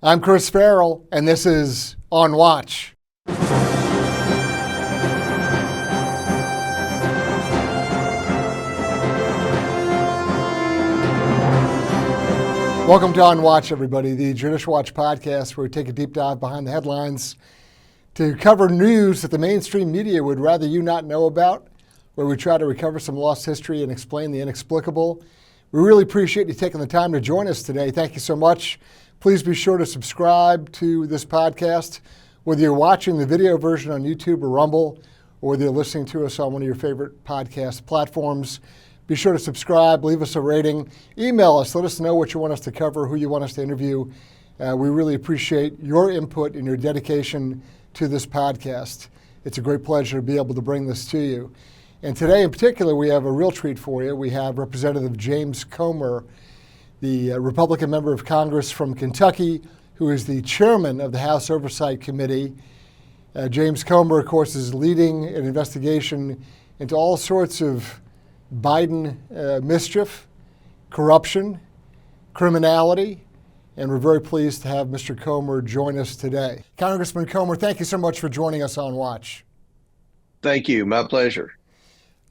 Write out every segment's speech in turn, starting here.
I'm Chris Farrell, and this is On Watch. Welcome to On Watch, everybody, the Judicial Watch podcast where we take a deep dive behind the headlines to cover news that the mainstream media would rather you not know about, where we try to recover some lost history and explain the inexplicable. We really appreciate you taking the time to join us today. Thank you so much. Please be sure to subscribe to this podcast, whether you're watching the video version on YouTube or Rumble, or whether you're listening to us on one of your favorite podcast platforms. Be sure to subscribe, leave us a rating, email us, let us know what you want us to cover, who you want us to interview. We really appreciate your input and your dedication to this podcast. It's a great pleasure to be able to bring this to you. And today in particular, we have a real treat for you. We have Representative James Comer, the Republican member of Congress from Kentucky, who is the chairman of the House Oversight Committee. James Comer, of course, is leading an investigation into all sorts of Biden mischief, corruption, criminality, and we're very pleased to have Mr. Comer join us today. Congressman Comer, thank you so much for joining us on Watch. Thank you. My pleasure.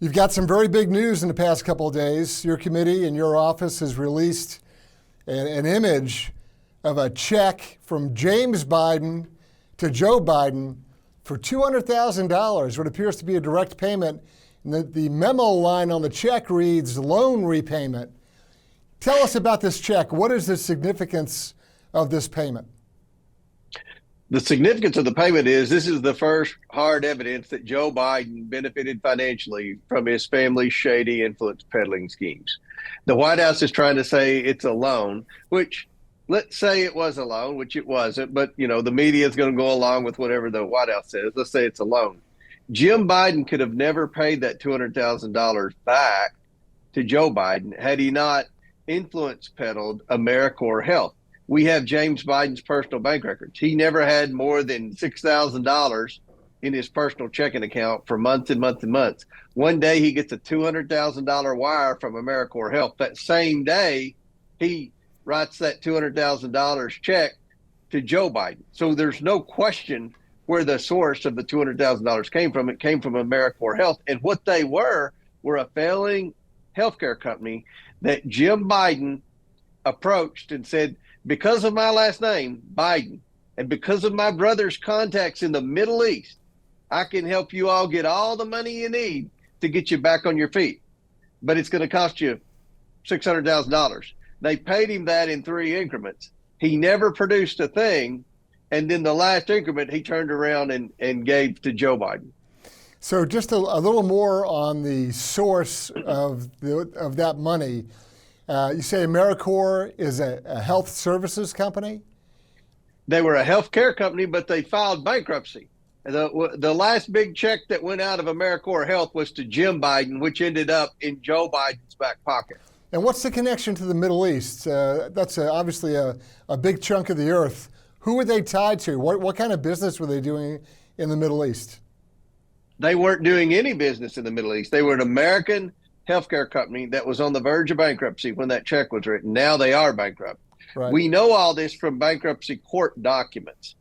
You've got some very big news in the past couple of days. Your committee and your office has released an image of a check from James Biden to Joe Biden for $200,000, what appears to be a direct payment. And the memo line on the check reads loan repayment. Tell us about this check. What is the significance of this payment? The significance of the payment is this is the first hard evidence that Joe Biden benefited financially from his family's shady influence peddling schemes. The White House is trying to say it's a loan, which let's say it was a loan, which it wasn't, but the media is going to go along with whatever the White House says. Let's say it's a loan. Jim Biden could have never paid that $200,000 back to Joe Biden had he not influence peddled AmeriCorps Health. We have James Biden's personal bank records. He never had more than $6,000 in his personal checking account for months and months and months. One day he gets a $200,000 wire from AmeriCorps Health. That same day, he writes that $200,000 check to Joe Biden. So there's no question where the source of the $200,000 came from. It came from AmeriCorps Health. And what they were a failing healthcare company that Jim Biden approached and said, because of my last name, Biden, and because of my brother's contacts in the Middle East, I can help you all get all the money you need to get you back on your feet. But it's going to cost you $600,000. They paid him that in 3 increments. He never produced a thing. And then the last increment, he turned around and gave to Joe Biden. So just a little more on the source of that money. You say AmeriCorps is a health services company? They were a health care company, but they filed bankruptcy. The last big check that went out of AmeriCorps Health was to Jim Biden, which ended up in Joe Biden's back pocket. And what's the connection to the Middle East? That's obviously a big chunk of the earth. Who were they tied to? What kind of business were they doing in the Middle East? They weren't doing any business in the Middle East. They were an American healthcare company that was on the verge of bankruptcy when that check was written. Now they are bankrupt. Right. We know all this from bankruptcy court documents.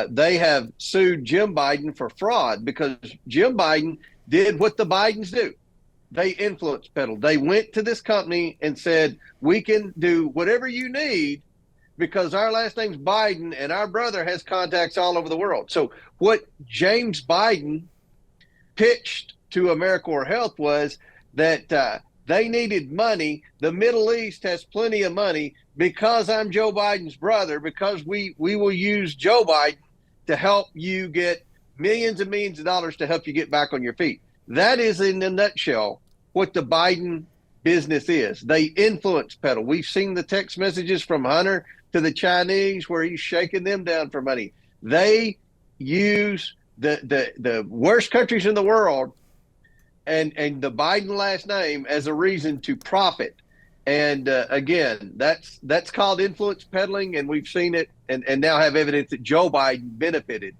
They have sued Jim Biden for fraud because Jim Biden did what the Bidens do. They influence peddled. They went to this company and said, we can do whatever you need because our last name's Biden and our brother has contacts all over the world. So what James Biden pitched to AmeriCorps Health was that they needed money. The Middle East has plenty of money because I'm Joe Biden's brother, because we will use Joe Biden to help you get millions and millions of dollars to help you get back on your feet. That is, in a nutshell, what the Biden business is. They influence peddle. We've seen the text messages from Hunter to the Chinese where he's shaking them down for money. They use the worst countries in the world and the Biden last name as a reason to profit. And again, that's called influence peddling, and we've seen it and now have evidence that Joe Biden benefited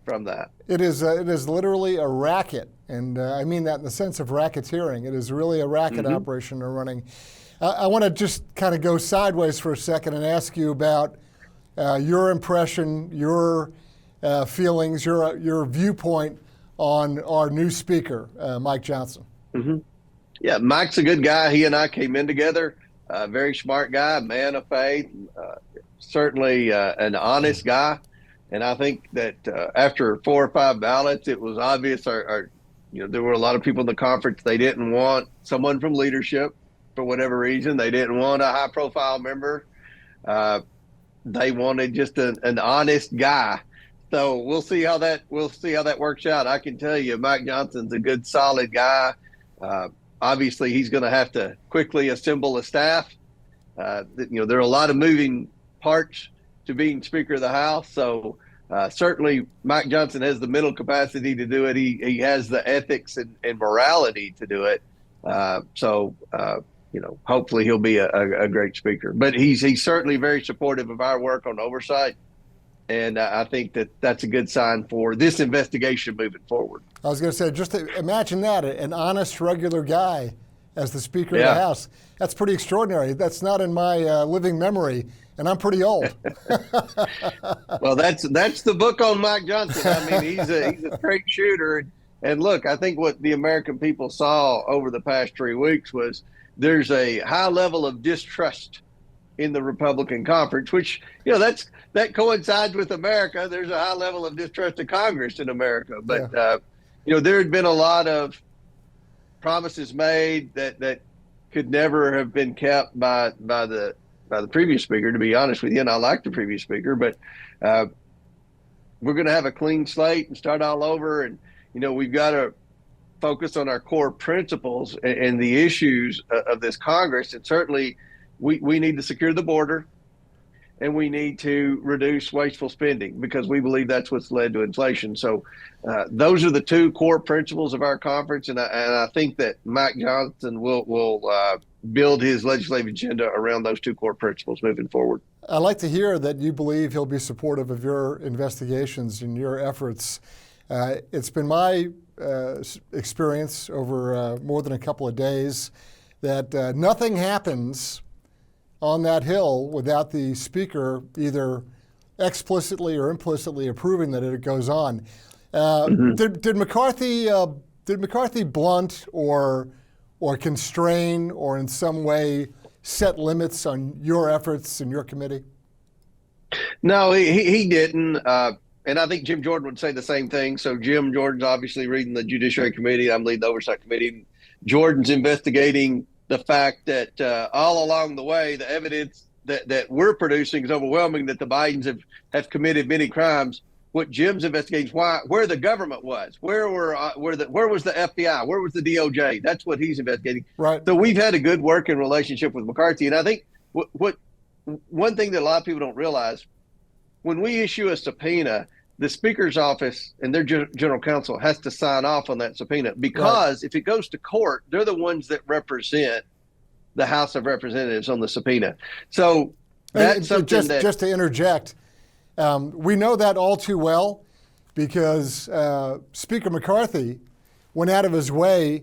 from that. It is literally a racket, and I mean that in the sense of racketeering. It is really a racket operation they're running. I want to just kind of go sideways for a second and ask you about your impression, your feelings, your viewpoint on our new speaker, Mike Johnson. Mm-hmm. Yeah, Mike's a good guy. He and I came in together. Very smart guy, man of faith, certainly an honest guy. And I think that after 4 or 5 ballots, it was obvious there were a lot of people in the conference. They didn't want someone from leadership for whatever reason. They didn't want a high profile member. They wanted just an honest guy. So we'll see how that works out. I can tell you, Mike Johnson's a good, solid guy. Obviously, he's going to have to quickly assemble a staff. There are a lot of moving parts to being Speaker of the House. So certainly Mike Johnson has the mental capacity to do it. He has the ethics and morality to do it. Hopefully he'll be a great speaker. But he's certainly very supportive of our work on oversight. And I think that's a good sign for this investigation moving forward. I was going to say, just imagine that, an honest, regular guy as the Speaker of the House. That's pretty extraordinary. That's not in my living memory, and I'm pretty old. Well, that's the book on Mike Johnson. I mean, he's a straight shooter. And look, I think what the American people saw over the past 3 weeks was there's a high level of distrust in the Republican conference, which, that coincides with America. There's a high level of distrust of Congress in America. But, there had been a lot of promises made that could never have been kept by the previous speaker, to be honest with you. And I like the previous speaker, but we're going to have a clean slate and start all over. And, we've got to focus on our core principles and the issues of this Congress. And certainly we need to secure the border, and we need to reduce wasteful spending, because we believe that's what's led to inflation. So those are the 2 core principles of our conference. And I think that Mike Johnson will build his legislative agenda around those 2 core principles moving forward. I'd like to hear that you believe he'll be supportive of your investigations and your efforts. It's been my experience over more than a couple of days that nothing happens on that Hill without the Speaker either explicitly or implicitly approving that it goes on. Did McCarthy blunt or constrain or in some way set limits on your efforts in your committee? No, he didn't. And I think Jim Jordan would say the same thing. So Jim Jordan's obviously reading the Judiciary Committee. I'm leading the Oversight Committee. Jordan's investigating the fact that all along the way, the evidence that we're producing is overwhelming that the Bidens have committed many crimes. What Jim's investigating is where the government was, where was the FBI, where was the DOJ? That's what he's investigating. Right. So we've had a good working relationship with McCarthy, and I think one thing that a lot of people don't realize, when we issue a subpoena, the Speaker's office and their general counsel has to sign off on that subpoena, because if it goes to court, they're the ones that represent the House of Representatives on the subpoena. So that's something just to interject, we know that all too well, because Speaker McCarthy went out of his way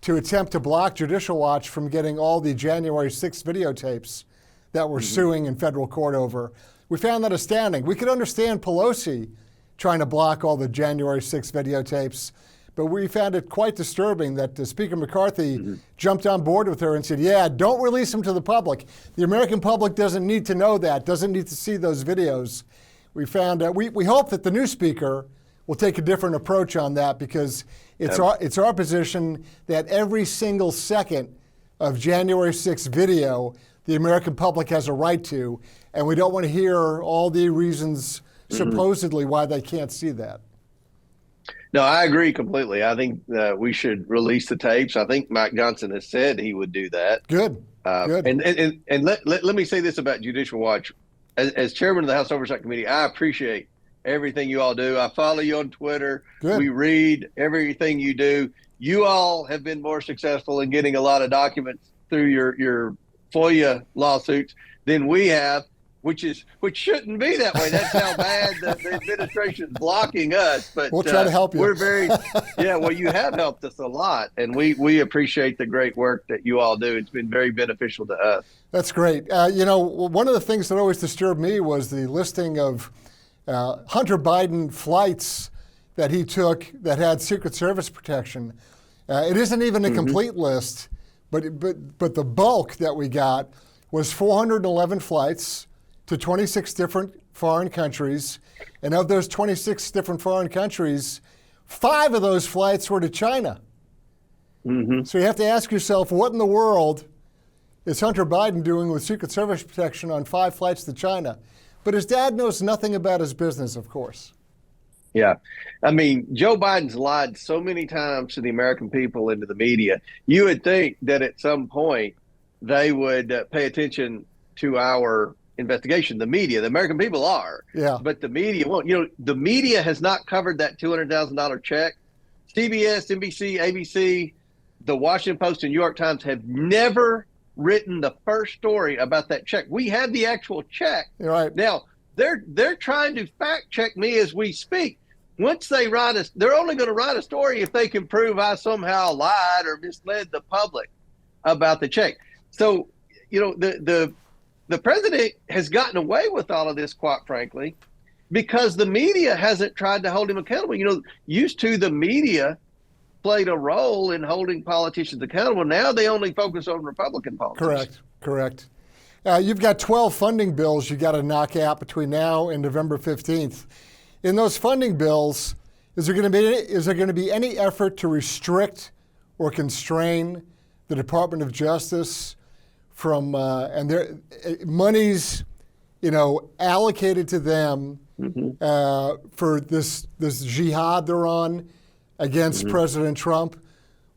to attempt to block Judicial Watch from getting all the January 6th videotapes that we're suing in federal court over. We found that astounding. We could understand Pelosi trying to block all the January 6th videotapes, but we found it quite disturbing that Speaker McCarthy jumped on board with her and said, don't release them to the public. The American public doesn't need to know that, doesn't need to see those videos. We found that we hope that the new Speaker will take a different approach on that, because it's our position that every single second of January 6th video, the American public has a right to, and we don't want to hear all the reasons supposedly why they can't see that. No, I agree completely. I think we should release the tapes. I think Mike Johnson has said he would do that. Good. Good. And let me say this about Judicial Watch. As chairman of the House Oversight Committee, I appreciate everything you all do. I follow you on Twitter. Good. We read everything you do. You all have been more successful in getting a lot of documents through your FOIA lawsuits than we have. which shouldn't be that way. That's how bad the administration's blocking us. But we'll try to help you. We're well, you have helped us a lot, and we appreciate the great work that you all do. It's been very beneficial to us. That's great. One of the things that always disturbed me was the listing of Hunter Biden flights that he took that had Secret Service protection. It isn't even a complete list, but the bulk that we got was 411 flights to 26 different foreign countries. And of those 26 different foreign countries, 5 of those flights were to China. So you have to ask yourself, what in the world is Hunter Biden doing with Secret Service protection on 5 flights to China? But his dad knows nothing about his business, of course. Yeah. I mean, Joe Biden's lied so many times to the American people and to the media. You would think that at some point they would pay attention to our investigation. The media, the American people are, but the media won't. The media has not covered that $200,000 check. CBS, NBC, ABC, the Washington Post, and New York Times have never written the first story about that check. We have the actual check. Right. Now, they're trying to fact check me as we speak. Once they write us, they're only going to write a story if they can prove I somehow lied or misled the public about the check. So, the president has gotten away with all of this, quite frankly, because the media hasn't tried to hold him accountable. Used to the media played a role in holding politicians accountable. Now they only focus on Republican politics. Correct. You've got 12 funding bills you got to knock out between now and November 15th. In those funding bills, is there going to be any effort to restrict or constrain the Department of Justice from and their monies, allocated to them for this jihad they're on against President Trump,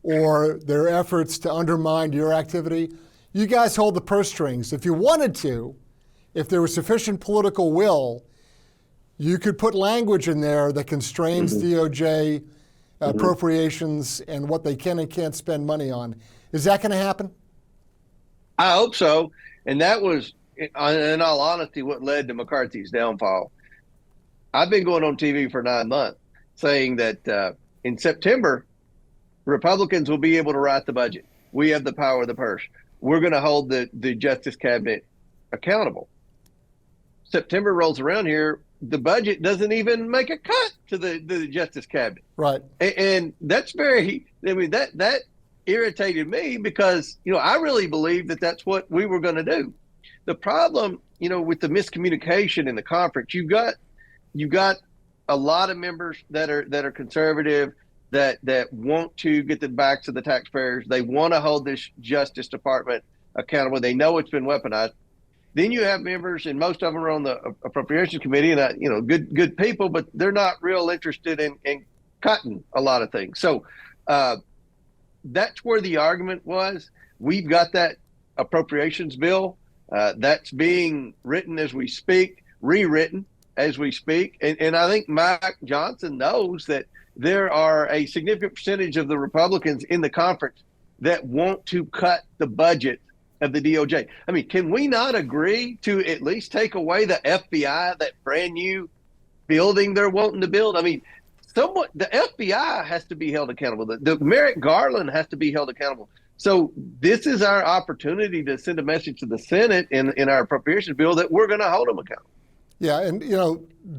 or their efforts to undermine your activity? You guys hold the purse strings. If you wanted to, if there was sufficient political will, you could put language in there that constrains DOJ appropriations and what they can and can't spend money on. Is that going to happen? I hope so. And that was, in all honesty, what led to McCarthy's downfall. I've been going on TV for 9 months saying that in September, Republicans will be able to write the budget. We have the power of the purse. We're going to hold the Justice Cabinet accountable. September rolls around here, the budget doesn't even make a cut to the Justice Cabinet. Right. And that's that irritated me because, I really believed that that's what we were going to do. The problem, with the miscommunication in the conference, you've got a lot of members that are conservative, that want to get the backs of the taxpayers. They want to hold this Justice Department accountable. They know it's been weaponized. Then you have members, and most of them are on the Appropriations Committee, and good people, but they're not real interested in cutting a lot of things. So that's where the argument was. We've got that appropriations bill that's being written as we speak, rewritten as we speak, and I think Mike Johnson knows that there are a significant percentage of the Republicans in the conference that want to cut the budget of the DOJ. I mean, can we not agree to at least take away the FBI, that brand new building they're wanting to build? I mean, the FBI has to be held accountable. The Merrick Garland has to be held accountable. So this is our opportunity to send a message to the Senate in our appropriations bill that we're going to hold them accountable. Yeah, and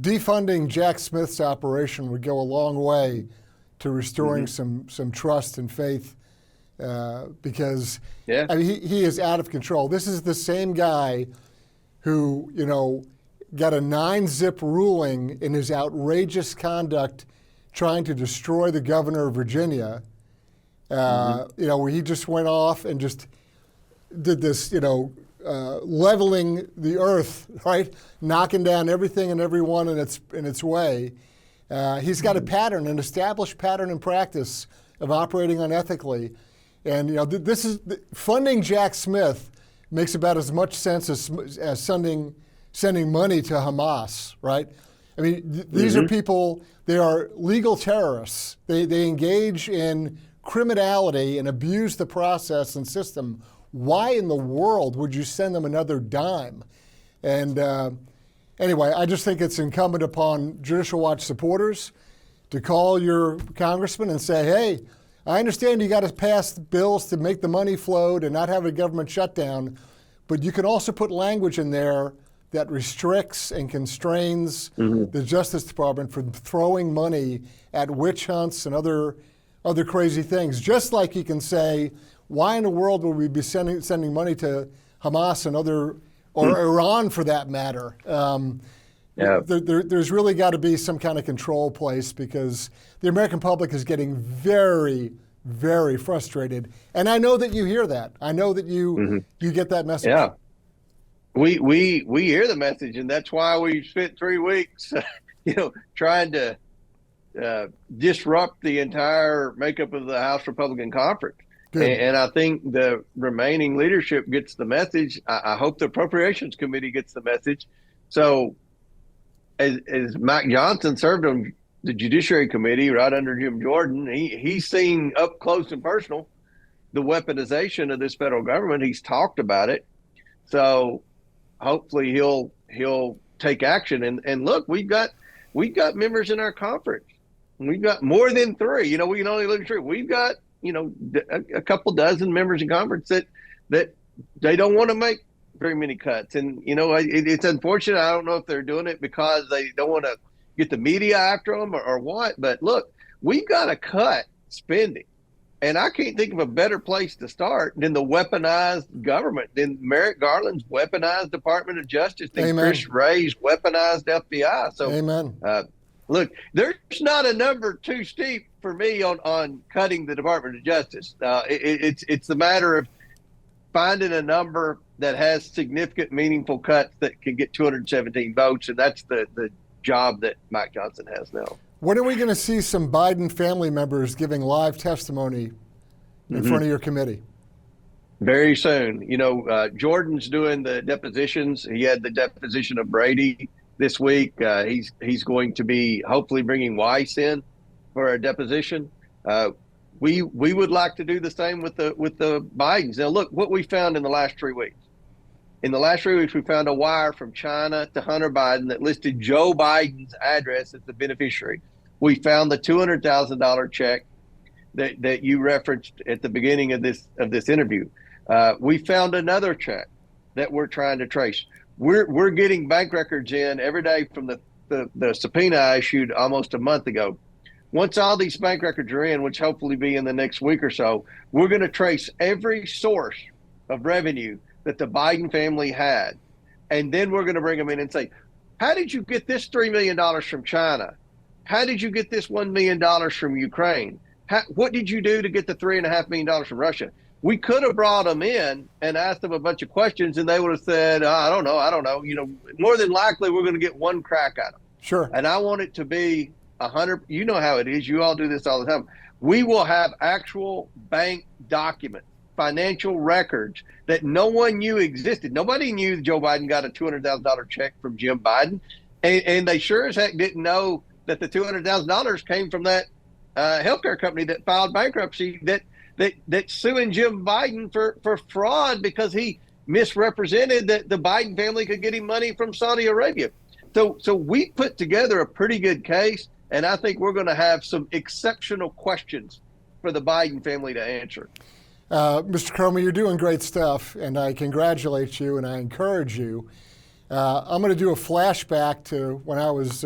defunding Jack Smith's operation would go a long way to restoring some trust and faith, because I mean, he is out of control. This is the same guy who got a 9-zip ruling in his outrageous conduct trying to destroy the governor of Virginia. Where he just went off and just did this, leveling the earth, right? Knocking down everything and everyone in its way. He's got a pattern, an established pattern and practice of operating unethically. And this is funding Jack Smith makes about as much sense as sending money to Hamas, right? I mean, these are people. They are legal terrorists. They engage in criminality and abuse the process and system. Why in the world would you send them another dime? And anyway, I just think it's incumbent upon Judicial Watch supporters to call your congressman and say, hey, I understand you got to pass bills to make the money flow to not have a government shutdown, but you can also put language in there that restricts and constrains the Justice Department from throwing money at witch hunts and other crazy things. Just like you can say, why in the world would we be sending money to Hamas and or Iran for that matter? There's really got to be some kind of control placed, because the American public is getting very, very frustrated. And I know that you hear that. I know that you get that message. Yeah. We hear the message, and that's why we spent 3 weeks, trying to disrupt the entire makeup of the House Republican Conference. And I think the remaining leadership gets the message. I hope the Appropriations Committee gets the message. So as Mike Johnson served on the Judiciary Committee right under Jim Jordan, he's seen up close and personal the weaponization of this federal government. He's talked about it. So hopefully he'll take action. And look, we've got members in our conference. We've got more than 3. We can only look at 3. We've got a couple dozen members in conference that they don't want to make very many cuts. And it's unfortunate. I don't know if they're doing it because they don't want to get the media after them or what. But look, we've got to cut spending. And I can't think of a better place to start than the weaponized government, than Merrick Garland's weaponized Department of Justice, than Chris Wray's weaponized FBI. So, Amen. Look, there's not a number too steep for me on cutting the Department of Justice. It's a matter of finding a number that has significant, meaningful cuts that can get 217 votes, and that's the job that Mike Johnson has now. When are we going to see some Biden family members giving live testimony in front of your committee? Very soon. Jordan's doing the depositions. He had the deposition of Brady this week. He's going to be hopefully bringing Weiss in for a deposition. We would like to do the same with the Bidens. Now, look what we found in the last 3 weeks. In the last 3 weeks, we found a wire from China to Hunter Biden that listed Joe Biden's address as the beneficiary. We found the $200,000 check that you referenced at the beginning of this interview. We found another check that we're trying to trace. We're getting bank records in every day from the subpoena I issued almost a month ago. Once all these bank records are in, which hopefully be in the next week or so, we're going to trace every source of revenue that the Biden family had. And then we're going to bring them in and say, how did you get this $3 million from China? How did you get this $1 million from Ukraine? What did you do to get the $3.5 million from Russia? We could have brought them in and asked them a bunch of questions, and they would have said, I don't know. More than likely, we're going to get one crack at them. Sure. And I want it to be 100. You know how it is. You all do this all the time. We will have actual bank documents, financial records that no one knew existed. Nobody knew Joe Biden got a $200,000 check from Jim Biden. And they sure as heck didn't know that the $200,000 came from that healthcare company that filed bankruptcy that's suing Jim Biden for fraud because he misrepresented that the Biden family could get him money from Saudi Arabia. So we put together a pretty good case, and I think we're going to have some exceptional questions for the Biden family to answer. Mr. Comer, you're doing great stuff, and I congratulate you and I encourage you. I'm going to do a flashback to when I was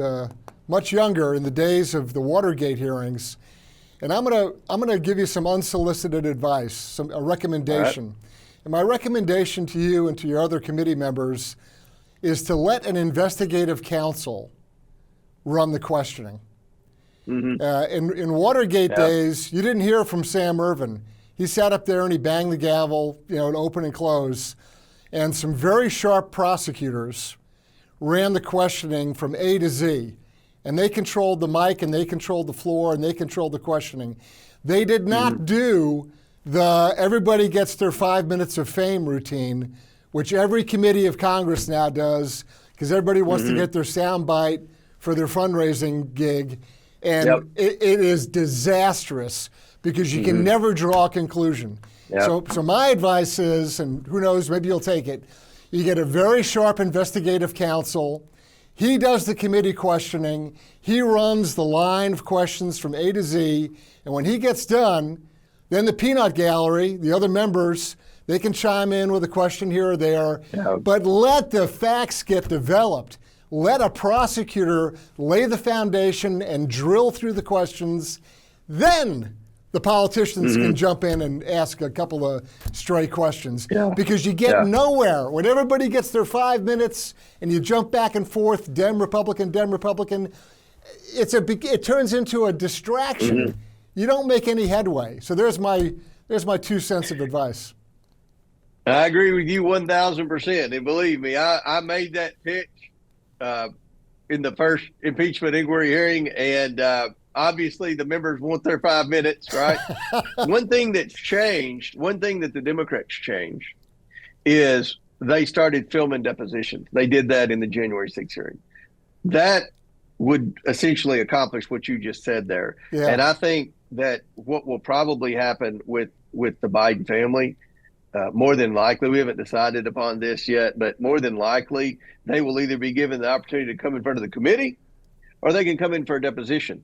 much younger in the days of the Watergate hearings, and I'm going to give you some unsolicited advice, a recommendation. Right. And my recommendation to you and to your other committee members is to let an investigative counsel run the questioning. Mm-hmm. In Watergate days, you didn't hear from Sam Ervin. He sat up there and he banged the gavel, to open and close. And some very sharp prosecutors ran the questioning from A to Z. And they controlled the mic and they controlled the floor and they controlled the questioning. They did not do the everybody gets their 5 minutes of fame routine, which every committee of Congress now does because everybody wants to get their sound bite for their fundraising gig. And it is disastrous because you can never draw a conclusion. Yep. So my advice is, and who knows, maybe you'll take it, You get a very sharp investigative counsel. He does the committee questioning. He runs the line of questions from A to Z. And when he gets done, then the peanut gallery, the other members, they can chime in with a question here or there. Yeah. But let the facts get developed. Let a prosecutor lay the foundation and drill through the questions. Then the politicians can jump in and ask a couple of stray questions. Yeah. Because you get nowhere. When everybody gets their 5 minutes and you jump back and forth, Dem, Republican, it turns into a distraction. You don't make any headway. So there's my 2 cents of advice. I agree with you 1,000%. And believe me, I made that pitch in the first impeachment inquiry hearing, and obviously the members want their 5 minutes, right? One thing that the Democrats changed is they started filming depositions. They did that in the January 6th hearing. That would essentially accomplish what you just said there. Yeah. And I think that what will probably happen with the Biden family, more than likely, we haven't decided upon this yet, but more than likely, they will either be given the opportunity to come in front of the committee or they can come in for a deposition.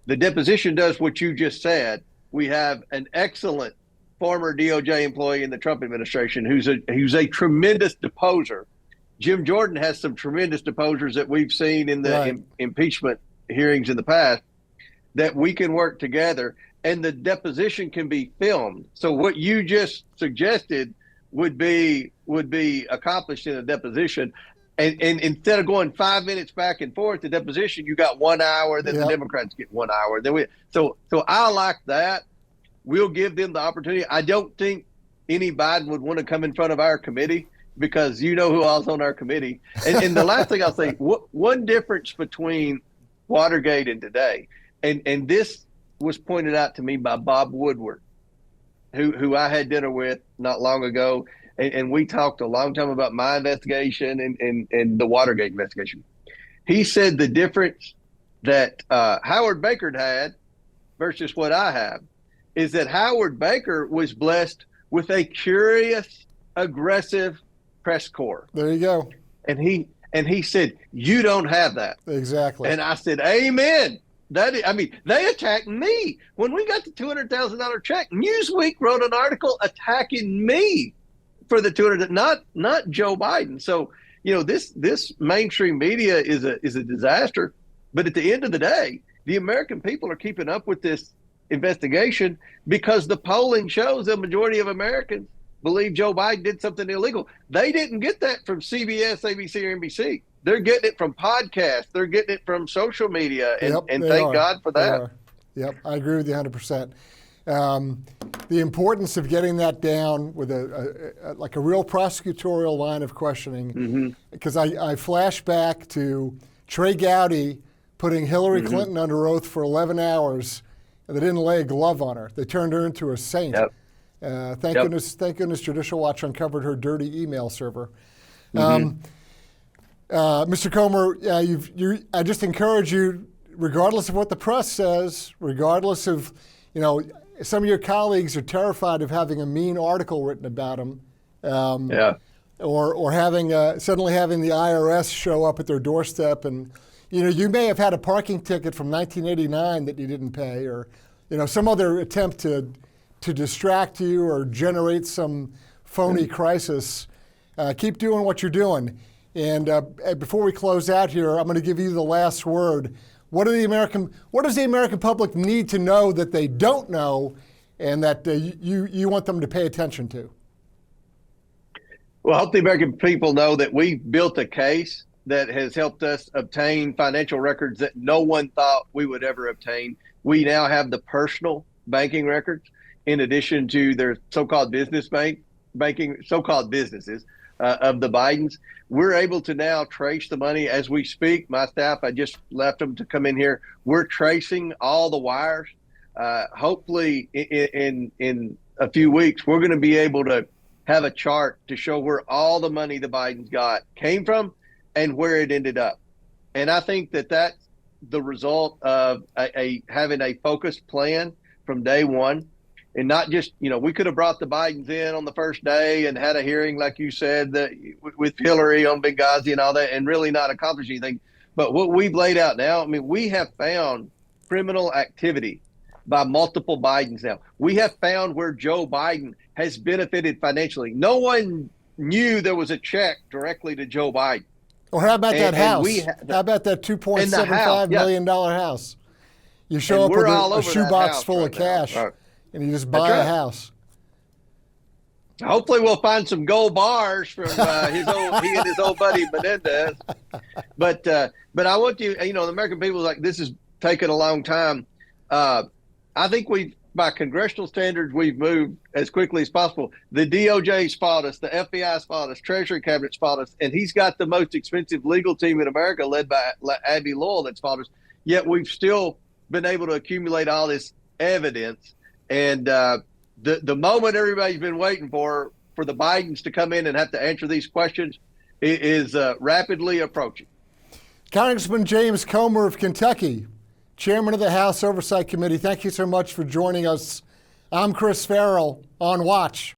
The deposition does what you just said. We have an excellent former DOJ employee in the Trump administration who's a tremendous deposer. Jim Jordan has some tremendous deposers that we've seen in the impeachment hearings in the past that we can work together, and the deposition can be filmed. So what you just suggested would be accomplished in a deposition. And instead of going 5 minutes back and forth, the deposition, you got 1 hour, then the Democrats get 1 hour. So I like that. We'll give them the opportunity. I don't think any Biden would want to come in front of our committee because you know who else on our committee. And the last thing I'll say, one difference between Watergate and today, and this was pointed out to me by Bob Woodward, who I had dinner with not long ago. And we talked a long time about my investigation and the Watergate investigation. He said the difference that Howard Baker had versus what I have is that Howard Baker was blessed with a curious, aggressive press corps. There you go. And he said, you don't have that. Exactly. And I said, amen. They attacked me. When we got the $200,000 check, Newsweek wrote an article attacking me for the 200, not Joe Biden. So, this mainstream media is a disaster. But at the end of the day, the American people are keeping up with this investigation because the polling shows the majority of Americans believe Joe Biden did something illegal. They didn't get that from CBS, ABC, or NBC. They're getting it from podcasts. They're getting it from social media, and thank God for that. Yep, I agree with you 100%. The importance of getting that down with a real prosecutorial line of questioning, because I flash back to Trey Gowdy putting Hillary Clinton under oath for 11 hours, and they didn't lay a glove on her. They turned her into a saint. Yep. Thank goodness Judicial Watch uncovered her dirty email server. Mr. Comer, I just encourage you, regardless of what the press says, regardless of, some of your colleagues are terrified of having a mean article written about them, or suddenly having the IRS show up at their doorstep, and you may have had a parking ticket from 1989 that you didn't pay, or some other attempt to distract you or generate some phony crisis. Keep doing what you're doing. And before we close out here, I'm going to give you the last word. What does the American public need to know that they don't know, and that you want them to pay attention to? Well, I hope the American people know that we built a case that has helped us obtain financial records that no one thought we would ever obtain. We now have the personal banking records, in addition to their so-called banking, so-called businesses of the Bidens. We're able to now trace the money as we speak. My staff, I just left them to come in here. We're tracing all the wires. Hopefully in a few weeks, we're going to be able to have a chart to show where all the money the Bidens got came from and where it ended up. And I think that that's the result of having a focused plan from day one. and not just, we could have brought the Bidens in on the first day and had a hearing, like you said, that with Hillary on Benghazi and all that, and really not accomplish anything. But what we've laid out now, I mean, we have found criminal activity by multiple Bidens now. We have found where Joe Biden has benefited financially. No one knew there was a check directly to Joe Biden. Or how about that house? How about that $2.75 million house? You show up with a shoebox full of cash, and you just buy a house. Hopefully, we'll find some gold bars from he and his old buddy Menendez. But I want you, the American people like this is taking a long time. I think by congressional standards, we've moved as quickly as possible. The DOJ spotted us, the FBI spotted us, Treasury Cabinet spotted us, and he's got the most expensive legal team in America led by Abby Lowell that spotted us. Yet we've still been able to accumulate all this evidence. And the moment everybody's been waiting for the Bidens to come in and have to answer these questions is rapidly approaching. Congressman James Comer of Kentucky, Chairman of the House Oversight Committee, thank you so much for joining us. I'm Chris Farrell on Watch.